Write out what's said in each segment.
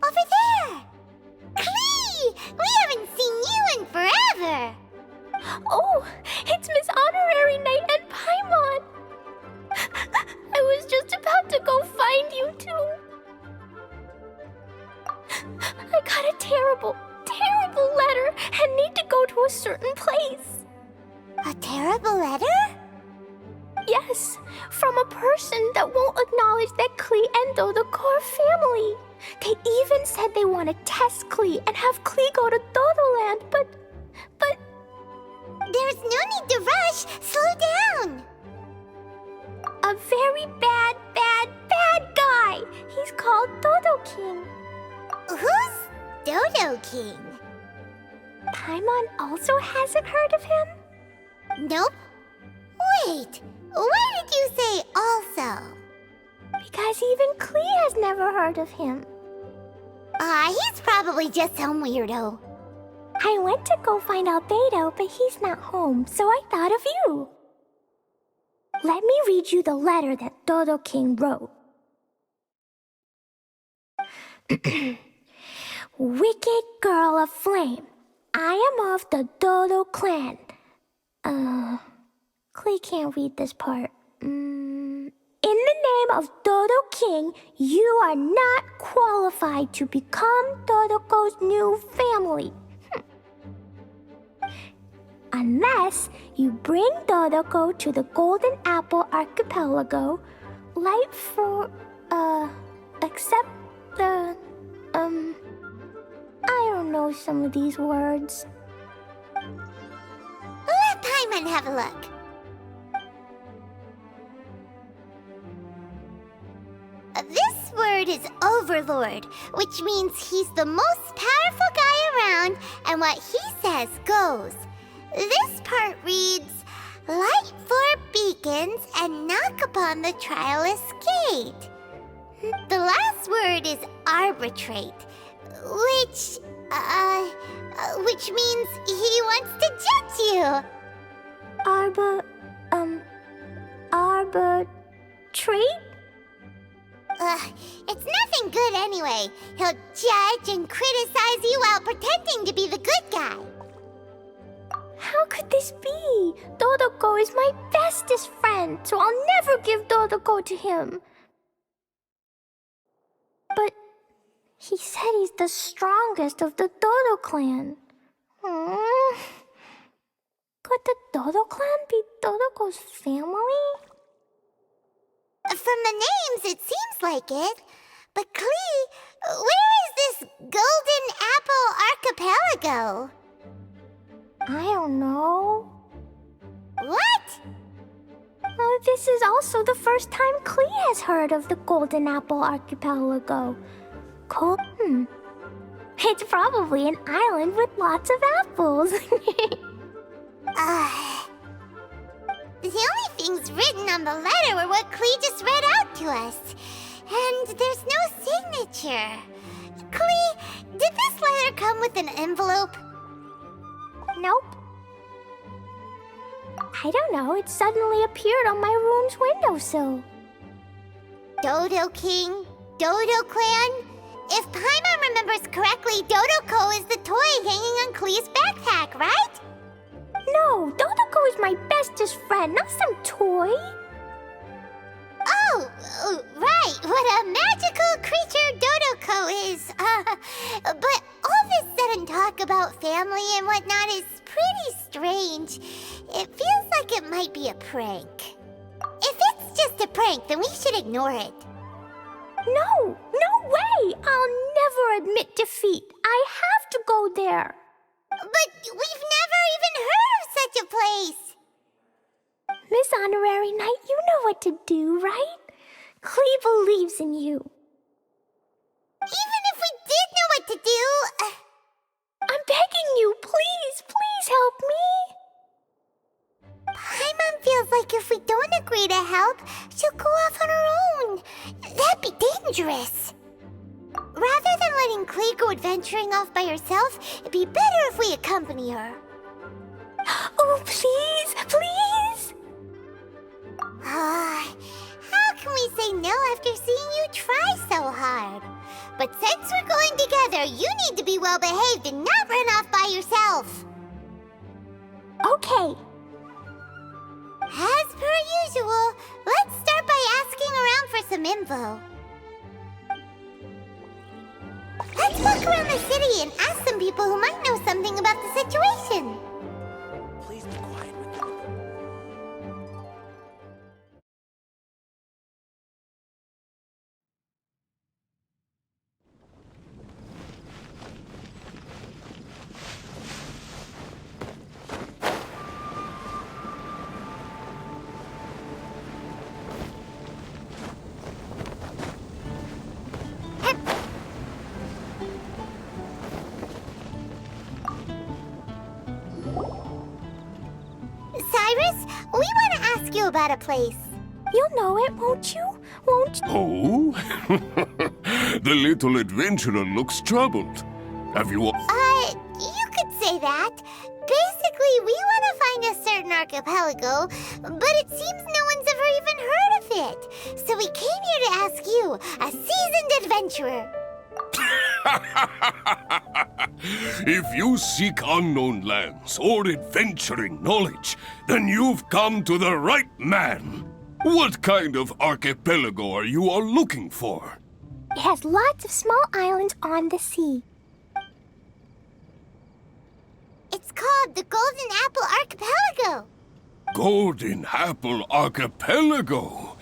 over there! Klee! We haven't seen you in forever! Oh, it's Miss Honorary Knight and Paimon! I was just about to go find you two. I got a terrible, terrible letter and need to go to a certain place. A terrible letter? Yes, from a person that won't acknowledge that Klee and Dodoko are family. They even said they want to test Klee and have Klee go to Dodoland, but... There's no need to rush. Slow down. A very bad, bad, bad guy. He's called Dodo King. Who's Dodo King? Paimon also hasn't heard of him? Nope. Wait, why did you say also? Because even Klee has never heard of him. He's probably just some weirdo. I went to go find Albedo, but he's not home, so I thought of you. Let me read you the letter that Dodo King wrote. Wicked girl of flame, I am of the Dodo clan. Klee can't read this part. In the name of Dodo King, you are not qualified to become Dodoko's new family. Unless you bring Dodoko to the Golden Apple Archipelago, light for, except the, I don't know some of these words. Let Paimon have a look. This word is Overlord, which means he's the most powerful guy around, and what he says goes. This part reads, light four beacons and knock upon the trialist's gate. The last word is arbitrate, which means he wants to judge you. Arbitrate? It's nothing good anyway. He'll judge and criticize you while pretending to be the good guy. How could this be? Dodoko is my bestest friend, so I'll never give Dodoko to him. But he said he's the strongest of the Dodo clan. Could the Dodo clan be Dodoko's family? From the names, it seems like it. But Klee, where is this Golden Apple Archipelago? I don't know. What? This is also the first time Klee has heard of the Golden Apple Archipelago. It's probably an island with lots of apples. The only things written on the letter were what Klee just read out to us. And there's no signature. Klee, did this letter come with an envelope? Nope. I don't know, it suddenly appeared on my room's windowsill. Dodo King, Dodo Clan? If Paimon remembers correctly, Dodoko is the toy hanging on Klee's backpack, right? No, Dodoko is my bestest friend, not some toy. Oh, right, what a magical creature Dodoko is. But all this sudden talk about family and whatnot is pretty strange. It feels like it might be a prank. If it's just a prank, then we should ignore it. No way! I'll never admit defeat. I have to go there. But we've never even heard of such a place. Miss Honorary Knight, you know what to do, right? Klee believes in you. Even if we did know what to do... I'm begging you, please help me. Paimon feels like if we don't agree to help, she'll go off on her own. That'd be dangerous. Rather than letting Klee go adventuring off by herself, it'd be better if we accompany her. Oh, please! How can we say no after seeing you try so hard? But since we're going there, you need to be well-behaved and not run off by yourself. Okay. As per usual, let's start by asking around for some info. Let's walk around the city and ask some people who might know something about the situation. Please be quiet with that. Cyrus, we want to ask you about a place. You'll know it, won't you? Won't you? Oh? The little adventurer looks troubled. Have you... You could say that. Basically, we want to find a certain archipelago, but it seems no one's ever even heard of it. So we came here to ask you, a seasoned adventurer. If you seek unknown lands or adventuring knowledge, then you've come to the right man. What kind of archipelago are you all looking for? It has lots of small islands on the sea. It's called the Golden Apple Archipelago. Golden Apple Archipelago?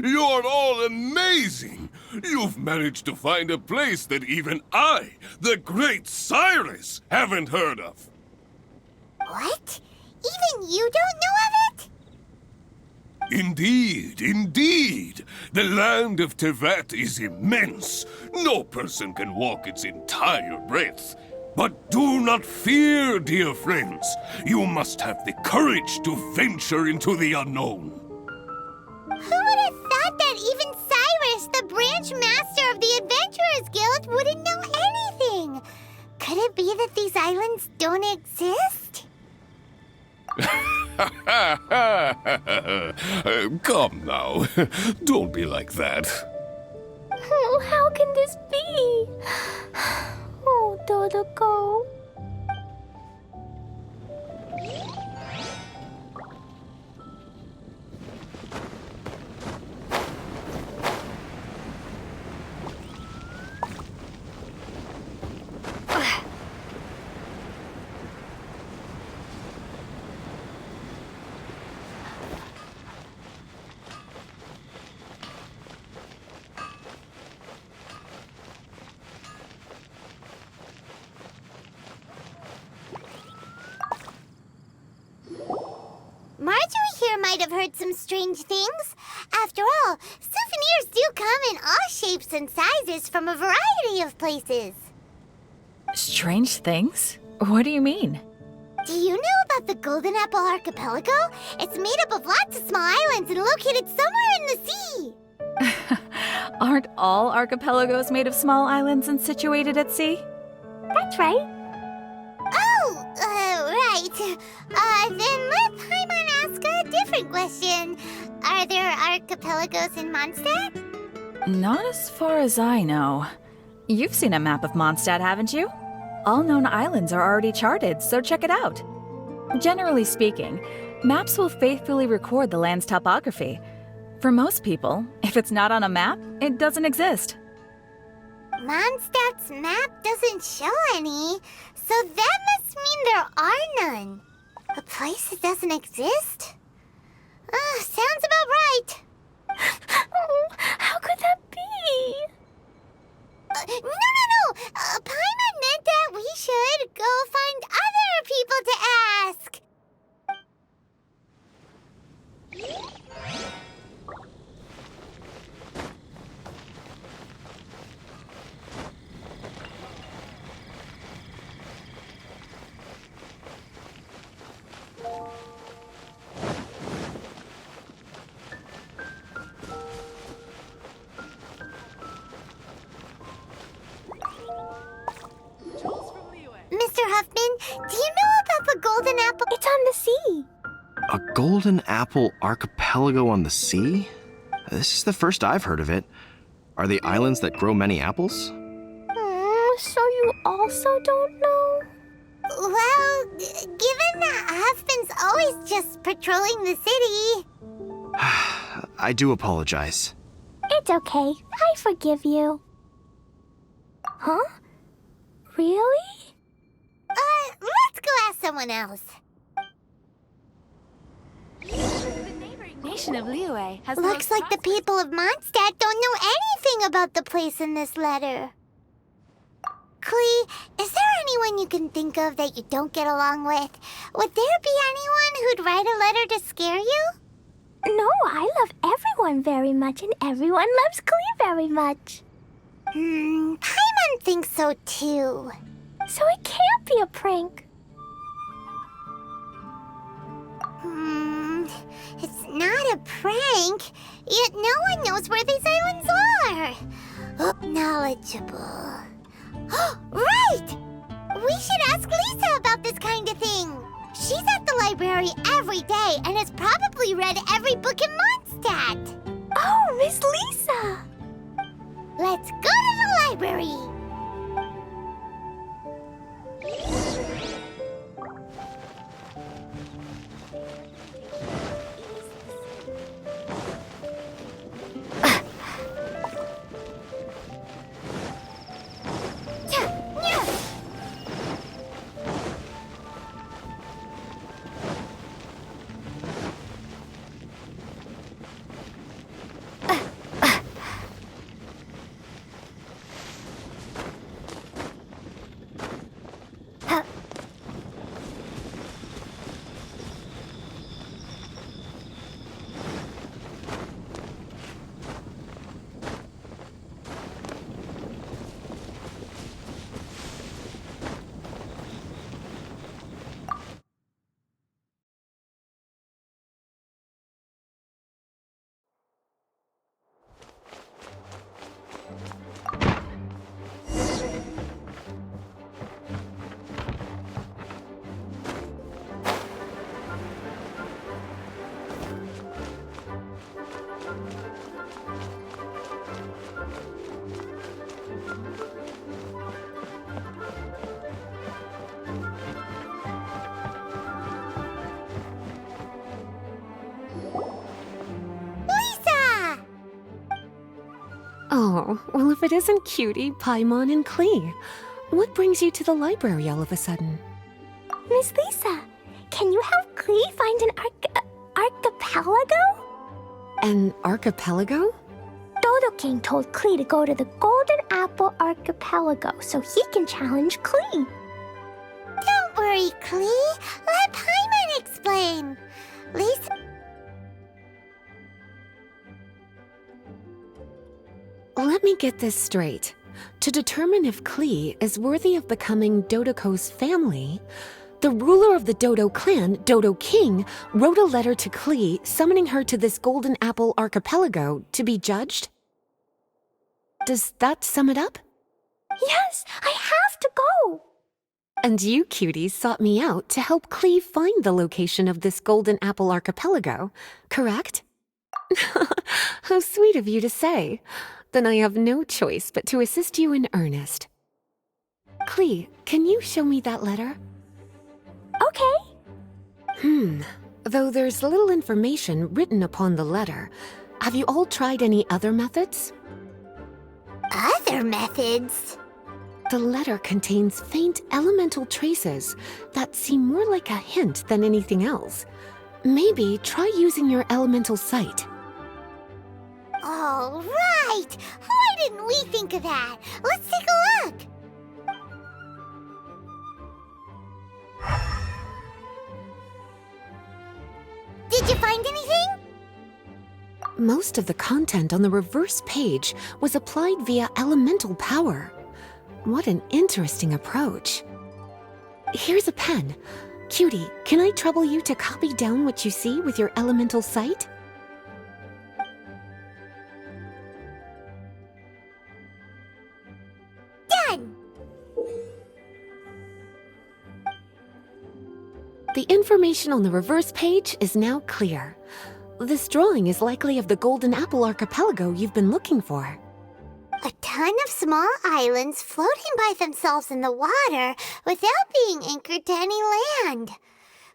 You're all amazing! You've managed to find a place that even I, the great Cyrus, haven't heard of. What? Even you don't know of it? Indeed, indeed. The land of Tevat is immense. No person can walk its entire breadth. But do not fear, dear friends. You must have the courage to venture into the unknown. Who would have thought that even Cyrus, the branch master of the Adventurers Guild, wouldn't know anything? Could it be that these islands don't exist? Come now. Don't be like that. Oh, how can this be? Oh, Dodoco. Marjorie here might have heard some strange things. After all, souvenirs do come in all shapes and sizes from a variety of places. Strange things? What do you mean? Do you know about the Golden Apple Archipelago? It's made up of lots of small islands and located somewhere in the sea. Aren't all archipelagos made of small islands and situated at sea? That's right. Oh, right. Then let Paimon ask a different question. Are there archipelagos in Mondstadt? Not as far as I know. You've seen a map of Mondstadt, haven't you? All known islands are already charted, so check it out. Generally speaking, maps will faithfully record the land's topography. For most people, if it's not on a map, it doesn't exist. Mondstadt's map doesn't show any, so that must mean there are none. A place that doesn't exist? Sounds about right. Oh, how could that be? No. Paimon meant that we should go find other people to ask. Mr. Huffman, do you know about the Golden Apple? It's on the sea. A golden apple archipelago on the sea? This is the first I've heard of it. Are they islands that grow many apples? So you also don't know? Well, given that husband's always just patrolling the city. I do apologize. It's okay. I forgive you. Huh? Really? Let's go ask someone else. The neighboring nation of Liyue has Looks like the people of Mondstadt don't know anything about the place in this letter. Klee, is there anyone you can think of that you don't get along with? Would there be anyone who'd write a letter to scare you? No, I love everyone very much, and everyone loves Klee very much. Paimon thinks so too. So it can't be a prank. It's not a prank, yet no one knows where these islands are. Knowledgeable. Right! We should ask Lisa about this kind of thing. She's at the library every day and has probably read every book in Mondstadt. Oh, Miss Lisa! Let's go to the library. Oh, well, if it isn't Cutie, Paimon, and Klee. What brings you to the library all of a sudden? Miss Lisa, can you help Klee find an archipelago? An archipelago? Dodo King told Klee to go to the Golden Apple Archipelago so he can challenge Klee. Don't worry, Klee. Let Paimon explain. Lisa... Let me get this straight. To determine if Klee is worthy of becoming Dodoko's family, the ruler of the Dodo clan, Dodo King, wrote a letter to Klee summoning her to this Golden Apple Archipelago to be judged? Does that sum it up? Yes, I have to go. And you, cuties, sought me out to help Klee find the location of this Golden Apple Archipelago, correct? How sweet of you to say. Then I have no choice but to assist you in earnest. Klee, can you show me that letter? Okay. Though there's little information written upon the letter, have you all tried any other methods? Other methods? The letter contains faint elemental traces that seem more like a hint than anything else. Maybe try using your elemental sight. All right! Why didn't we think of that? Let's take a look! Did you find anything? Most of the content on the reverse page was applied via elemental power. What an interesting approach. Here's a pen. Cutie, can I trouble you to copy down what you see with your elemental sight? Done! The information on the reverse page is now clear. This drawing is likely of the Golden Apple Archipelago you've been looking for. A ton of small islands floating by themselves in the water without being anchored to any land.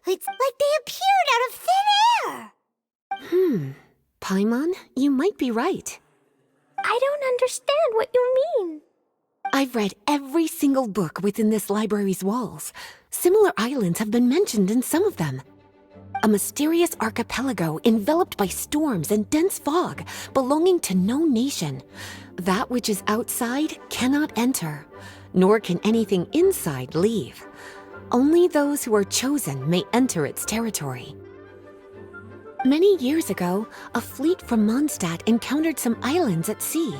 It's like they appeared out of thin air. Paimon, you might be right. I don't understand what you mean. I've read every single book within this library's walls. Similar islands have been mentioned in some of them. A mysterious archipelago enveloped by storms and dense fog, belonging to no nation. That which is outside cannot enter, nor can anything inside leave. Only those who are chosen may enter its territory. Many years ago, a fleet from Mondstadt encountered some islands at sea.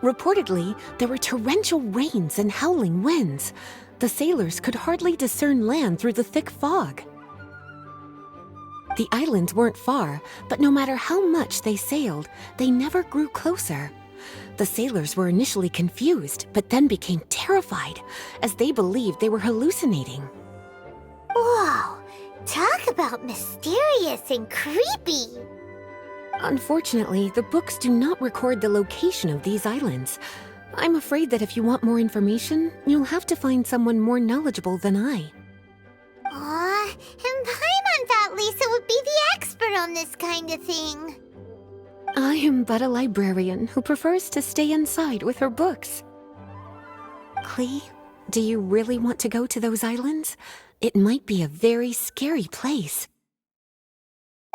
Reportedly, there were torrential rains and howling winds. The sailors could hardly discern land through the thick fog. The islands weren't far, but no matter how much they sailed, they never grew closer. The sailors were initially confused, but then became terrified, as they believed they were hallucinating. Whoa, talk about mysterious and creepy. Unfortunately, the books do not record the location of these islands. I'm afraid that if you want more information, you'll have to find someone more knowledgeable than I. Aw, and Paimon thought Lisa would be the expert on this kind of thing. I am but a librarian who prefers to stay inside with her books. Klee, do you really want to go to those islands? It might be a very scary place.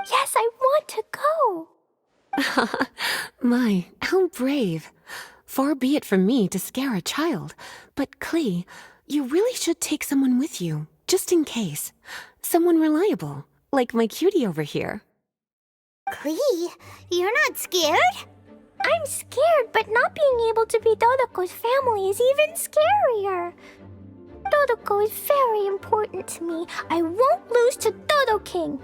Yes, I want to go. My, how brave. Far be it from me to scare a child, but Klee, you really should take someone with you, just in case. Someone reliable, like my cutie over here. Klee, you're not scared? I'm scared, but not being able to be Dodoko's family is even scarier. Dodoko is very important to me. I won't lose to Dodo King.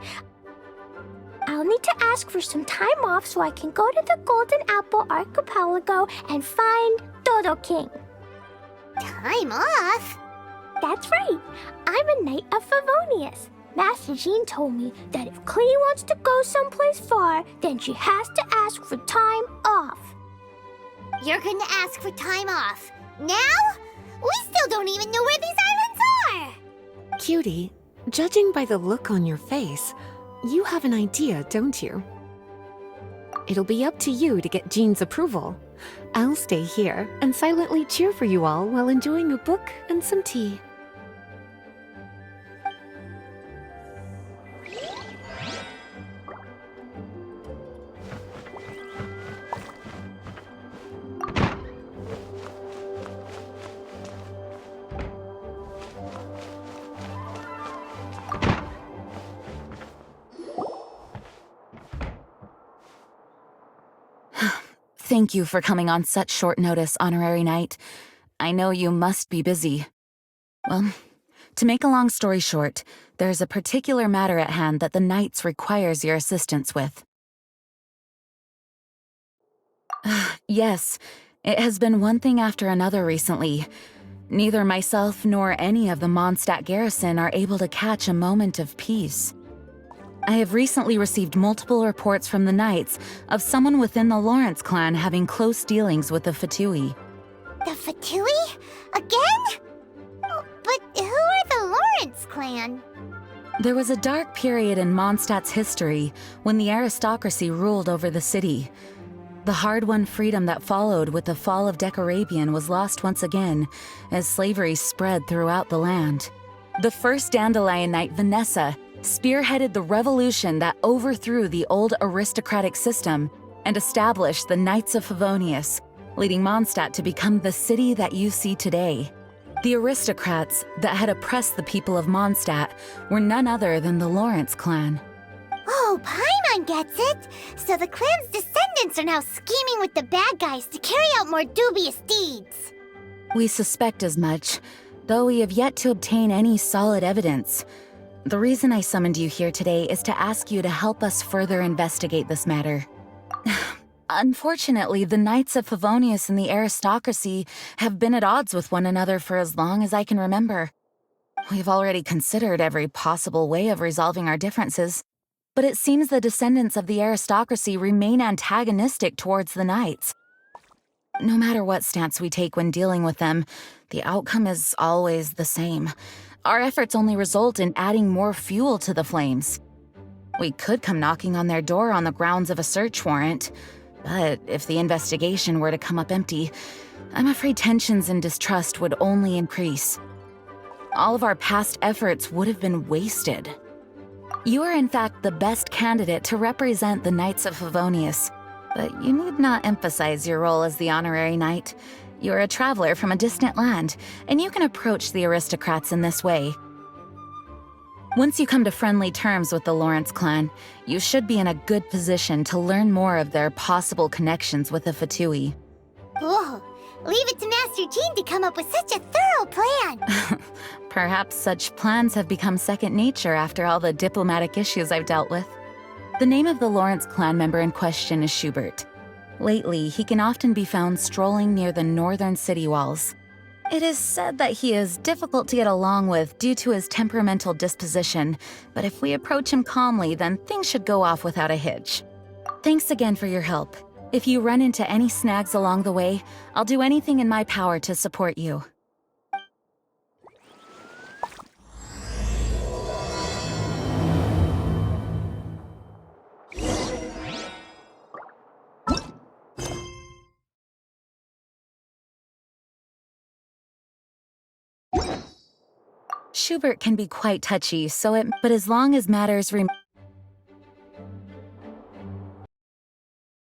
I'll need to ask for some time off so I can go to the Golden Apple Archipelago and find Dodo King. Time off? That's right. I'm a Knight of Favonius. Master Jean told me that if Klee wants to go someplace far, then she has to ask for time off. You're gonna ask for time off. Now? We still don't even know where these islands are! Cutie, judging by the look on your face, you have an idea, don't you? It'll be up to you to get Jean's approval. I'll stay here and silently cheer for you all while enjoying a book and some tea. Thank you for coming on such short notice, Honorary Knight. I know you must be busy. Well, to make a long story short, there's a particular matter at hand that the Knights requires your assistance with. Yes, it has been one thing after another recently. Neither myself nor any of the Mondstadt garrison are able to catch a moment of peace. I have recently received multiple reports from the Knights of someone within the Lawrence clan having close dealings with the Fatui. The Fatui? Again? But who are the Lawrence clan? There was a dark period in Mondstadt's history when the aristocracy ruled over the city. The hard-won freedom that followed with the fall of Decarabian was lost once again as slavery spread throughout the land. The first Dandelion Knight, Vanessa, spearheaded the revolution that overthrew the old aristocratic system and established the Knights of Favonius, leading Mondstadt to become the city that you see today. The aristocrats that had oppressed the people of Mondstadt were none other than the Lawrence clan. Oh, Paimon gets it! So the clan's descendants are now scheming with the bad guys to carry out more dubious deeds. We suspect as much, though we have yet to obtain any solid evidence. The reason I summoned you here today is to ask you to help us further investigate this matter. Unfortunately, the Knights of Favonius and the aristocracy have been at odds with one another for as long as I can remember. We've already considered every possible way of resolving our differences, But it seems the descendants of the aristocracy remain antagonistic towards the knights. No matter what stance we take when dealing with them, the outcome is always the same. Our efforts only result in adding more fuel to the flames. We could come knocking on their door on the grounds of a search warrant, but if the investigation were to come up empty, I'm afraid tensions and distrust would only increase. All of our past efforts would have been wasted. You are in fact the best candidate to represent the Knights of Favonius, but you need not emphasize your role as the honorary knight. You're a traveler from a distant land, and you can approach the aristocrats in this way. Once you come to friendly terms with the Lawrence clan, you should be in a good position to learn more of their possible connections with the Fatui. Whoa, leave it to Master Jean to come up with such a thorough plan. Perhaps such plans have become second nature after all the diplomatic issues I've dealt with. The name of the Lawrence clan member in question is Schubert. Lately, he can often be found strolling near the northern city walls. It is said that he is difficult to get along with due to his temperamental disposition, but if we approach him calmly, then things should go off without a hitch. Thanks again for your help. If you run into any snags along the way, I'll do anything in my power to support you. Schubert can be quite touchy, but as long as matters remain